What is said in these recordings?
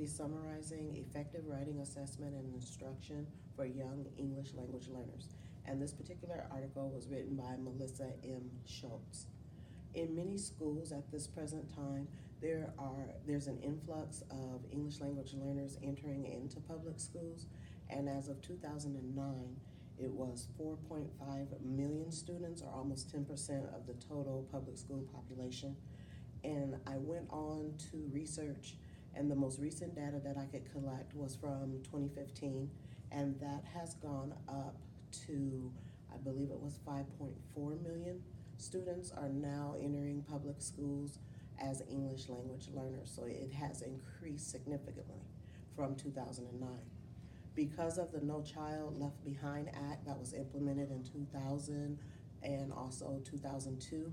be summarizing effective writing assessment and instruction for young English language learners. And this particular article was written by Melissa M. Schultz. In many schools at this present time, there's an influx of English language learners entering into public schools, and as of 2009, it was 4.5 million students, or almost 10% of the total public school population. And I went on to research, and the most recent data that I could collect was from 2015, and that has gone up to, I believe it was 5.4 million students are now entering public schools as English language learners. So it has increased significantly from 2009. Because of the No Child Left Behind Act that was implemented in 2000 and also 2002,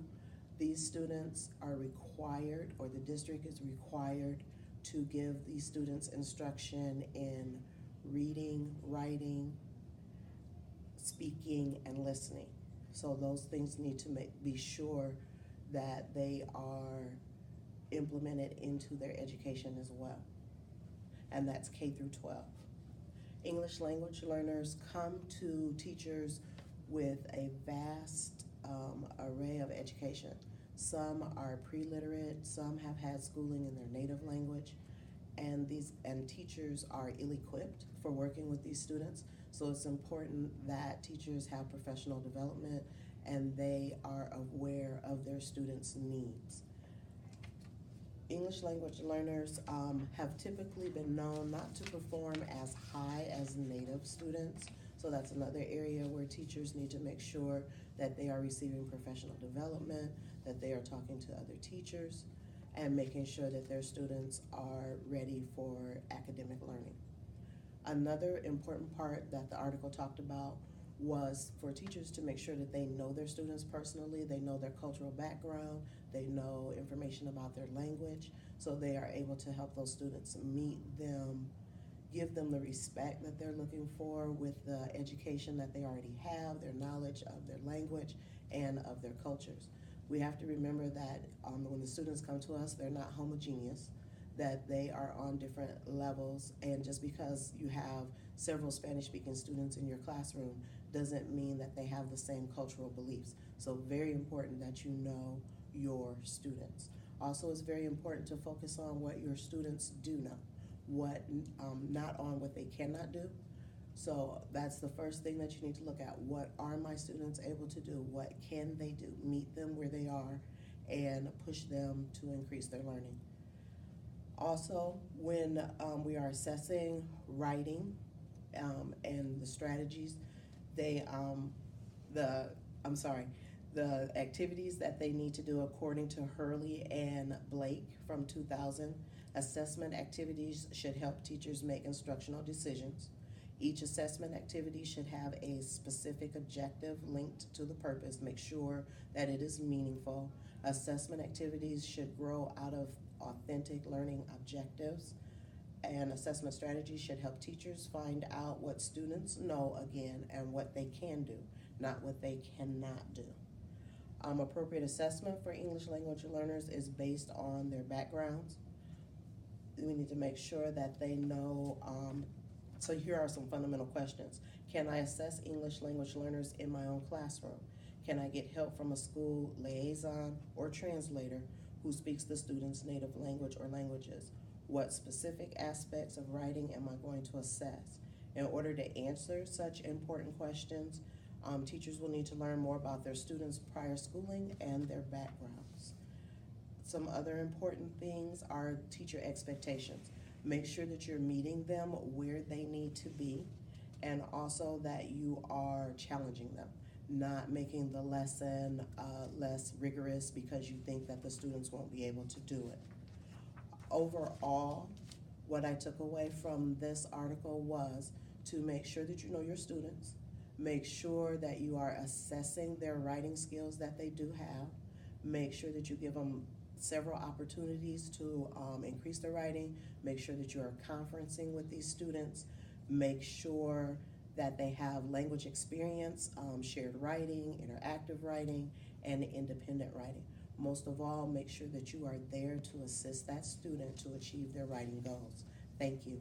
these students are required, or the district is required, to give these students instruction in reading, writing, speaking, and listening. So those things need to be sure that they are implemented into their education as well. And that's K through 12. English language learners come to teachers with a vast array of education. Some are pre-literate, some have had schooling in their native language, and teachers are ill-equipped for working with these students. So it's important that teachers have professional development and they are aware of their students' needs. English language learners have typically been known not to perform as high as native students. So that's another area where teachers need to make sure that they are receiving professional development, that they are talking to other teachers, and making sure that their students are ready for academic learning. Another important part that the article talked about was for teachers to make sure that they know their students personally, they know their cultural background, they know information about their language, so they are able to help those students meet them, give them the respect that they're looking for with the education that they already have, their knowledge of their language and of their cultures. We have to remember that when the students come to us, they're not homogeneous, that they are on different levels, and just because you have several Spanish-speaking students in your classroom doesn't mean that they have the same cultural beliefs. So very important that you know your students. Also, it's very important to focus on what your students do know, not on what they cannot do. So that's the first thing that you need to look at. What are my students able to do? What can they do? Meet them where they are and push them to increase their learning. Also, when we are assessing writing and the strategies, the activities that they need to do according to Hurley and Blake from 2000, assessment activities should help teachers make instructional decisions. Each assessment activity should have a specific objective linked to the purpose. Make sure that it is meaningful. Assessment activities should grow out of authentic learning objectives. And assessment strategies should help teachers find out what students know again and what they can do, not what they cannot do. Appropriate assessment for English language learners is based on their backgrounds. We need to make sure that they know, so here are some fundamental questions. Can I assess English language learners in my own classroom? Can I get help from a school liaison or translator who speaks the student's native language or languages? What specific aspects of writing am I going to assess? In order to answer such important questions, teachers will need to learn more about their students' prior schooling and their backgrounds. Some other important things are teacher expectations. Make sure that you're meeting them where they need to be, and also that you are challenging them, not making the lesson less rigorous because you think that the students won't be able to do it. Overall, what I took away from this article was to make sure that you know your students, make sure that you are assessing their writing skills that they do have, make sure that you give them several opportunities to increase their writing, make sure that you are conferencing with these students, make sure that they have language experience, shared writing, interactive writing, and independent writing. Most of all, make sure that you are there to assist that student to achieve their writing goals. Thank you.